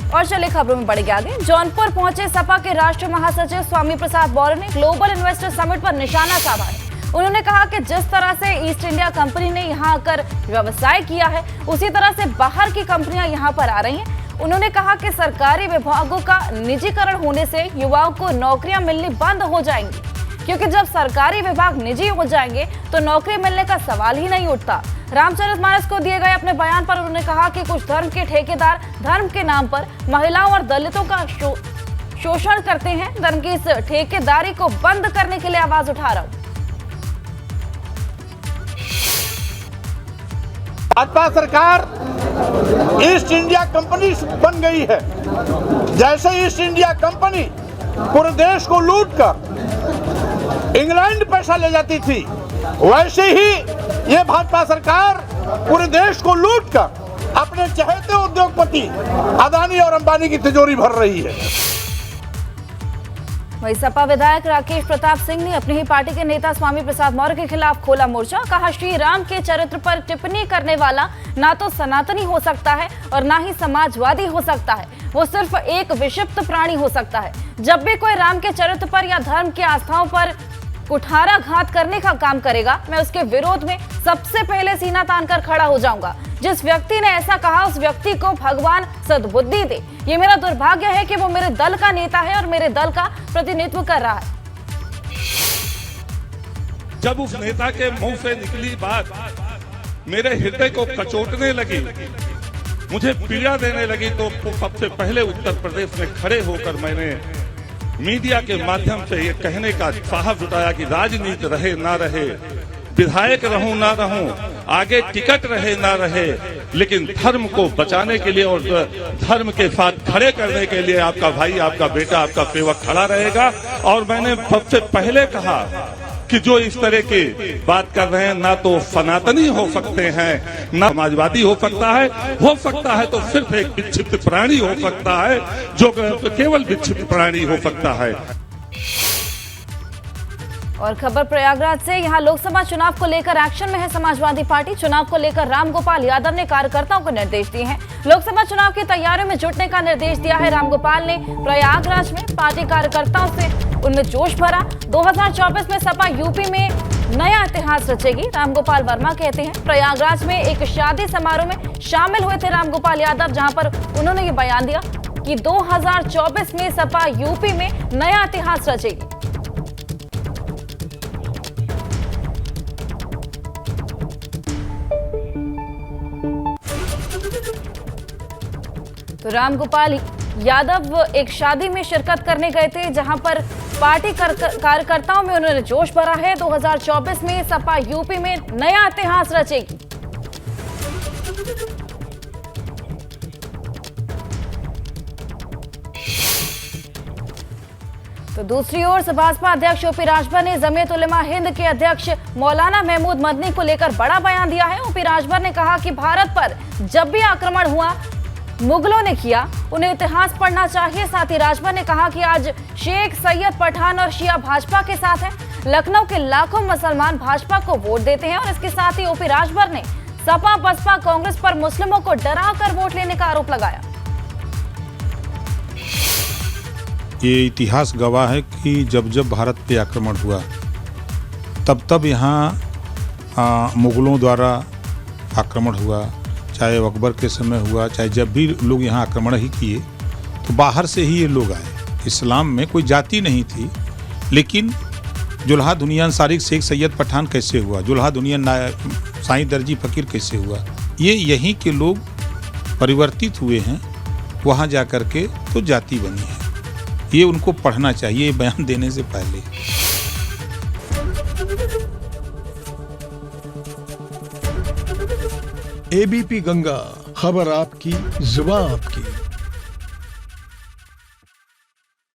और चले खबरों में बढ़ गया आगे। जौनपुर पहुंचे सपा के राष्ट्रीय महासचिव स्वामी प्रसाद मौर्य ने ग्लोबल इन्वेस्टर समिट पर निशाना साधा है। उन्होंने कहा कि जिस तरह से ईस्ट इंडिया कंपनी ने यहां आकर व्यवसाय किया है, उसी तरह से बाहर की कंपनियां यहां पर आ रही हैं। उन्होंने कहा कि सरकारी विभागों का निजीकरण होने से युवाओं को नौकरियां मिलनी बंद हो जाएंगी, क्योंकि जब सरकारी विभाग निजी हो जाएंगे तो नौकरी मिलने का सवाल ही नहीं उठता। रामचरितमानस को दिए गए अपने बयान पर उन्होंने कहा कि कुछ धर्म के ठेकेदार धर्म के नाम पर महिलाओं और दलितों का शोषण करते हैं। धर्म की इस ठेकेदारी को बंद करने के लिए आवाज उठा रहा हूं। भाजपा सरकार ईस्ट इंडिया कंपनी बन गई है। जैसे ईस्ट इंडिया कंपनी पूरे देश को लूटकर इंग्लैंड पैसा ले जाती थी, वैसे ही ये भाजपा सरकार पूरे देश को लूटकर अपने चहेते उद्योगपति अदानी और अंबानी की तिजोरी भर रही है। वहीं सपा विधायक राकेश प्रताप सिंह ने अपनी ही पार्टी के नेता स्वामी प्रसाद मौर्य के खिलाफ खोला मोर्चा। कहा, श्री राम के चरित्र पर टिप्पणी करने वाला ना तो सनातनी हो सकता है और ना ही समाजवादी हो सकता है, वो सिर्फ एक विक्षिप्त प्राणी हो सकता है। जब भी कोई राम के चरित्र पर या धर्म की आस्थाओं पर कुठाराघात करने का काम करेगा, मैं उसके विरोध में सबसे पहले सीना तानकर खड़ा हो जाऊंगा। जिस व्यक्ति ने ऐसा कहा, उस व्यक्ति को भगवान सद्बुद्धि दे। ये मेरा दुर्भाग्य है कि वो मेरे दल का नेता है और मेरे दल का प्रतिनिधित्व कर रहा है। जब उस नेता के मुंह से निकली बात मेरे हृदय को कचोटने लगी, मुझे पीड़ा देने लगी, तो सबसे पहले उत्तर प्रदेश में खड़े होकर मैंने मीडिया के माध्यम से ये कहने का साहस जुटाया कि राजनीति रहे ना रहे, विधायक रहूं ना रहूं, आगे टिकट रहे ना रहे, लेकिन धर्म को बचाने के लिए और धर्म के साथ खड़े करने के लिए आपका भाई, आपका बेटा, आपका सेवक खड़ा रहेगा। और मैंने सबसे पहले कहा कि जो इस तरह की बात कर रहे हैं, ना तो सनातनी हो सकते हैं, ना समाजवादी हो सकता है तो सिर्फ एक विक्षिप्त प्राणी हो सकता है, जो केवल विक्षिप्त प्राणी हो सकता है। और खबर प्रयागराज से, यहाँ लोकसभा चुनाव को लेकर एक्शन में है समाजवादी पार्टी। चुनाव को लेकर रामगोपाल यादव ने कार्यकर्ताओं को निर्देश दिए हैं। लोकसभा चुनाव की तैयारियों में जुटने का निर्देश दिया है। रामगोपाल ने प्रयागराज में पार्टी कार्यकर्ताओं से उनमें जोश भरा। 2024 में सपा यूपी में नया इतिहास रचेगी, रामगोपाल वर्मा कहते हैं। प्रयागराज में एक शादी समारोह में शामिल हुए थे रामगोपाल यादव, जहां पर उन्होंने ये बयान दिया कि 2024 में सपा यूपी में नया इतिहास रचेगी। तो रामगोपाल यादव एक शादी में शिरकत करने गए थे, जहां पर पार्टी कार्यकर्ताओं में उन्होंने जोश भरा है। 2024 में सपा यूपी में नया इतिहास रचेगी। तो दूसरी ओर भाजपा अध्यक्ष ओपी राजभर ने जमीयत उलेमा हिंद के अध्यक्ष मौलाना महमूद मदनी को लेकर बड़ा बयान दिया है। ओपी राजभर ने कहा कि भारत पर जब भी आक्रमण हुआ मुगलों ने किया, उन्हें इतिहास पढ़ना चाहिए। साथ ही राजभर ने कहा कि आज शेख, सैयद, पठान और शिया भाजपा के साथ हैं। लखनऊ के लाखों मुसलमान भाजपा को वोट देते हैं। और इसके साथ ही ओपी राजभर ने सपा, बसपा, कांग्रेस पर मुस्लिमों को डराकर वोट लेने का आरोप लगाया। ये इतिहास गवाह है कि जब जब भारत पे आक्रमण हुआ, तब यहाँ मुगलों द्वारा आक्रमण हुआ, चाहे अकबर के समय हुआ, चाहे जब भी लोग यहाँ आक्रमण ही किए तो बाहर से ही ये लोग आए। इस्लाम में कोई जाति नहीं थी, लेकिन जुल्हा दुनिया अंसारी शेख सैयद पठान कैसे हुआ, जुल्हा दुनिया साईं दर्जी फकीर कैसे हुआ, ये यहीं के लोग परिवर्तित हुए हैं, वहाँ जा कर के तो जाति बनी है। ये उनको पढ़ना चाहिए बयान देने से पहले। एबीपी गंगा, खबर आपकी, जुबान आपकी।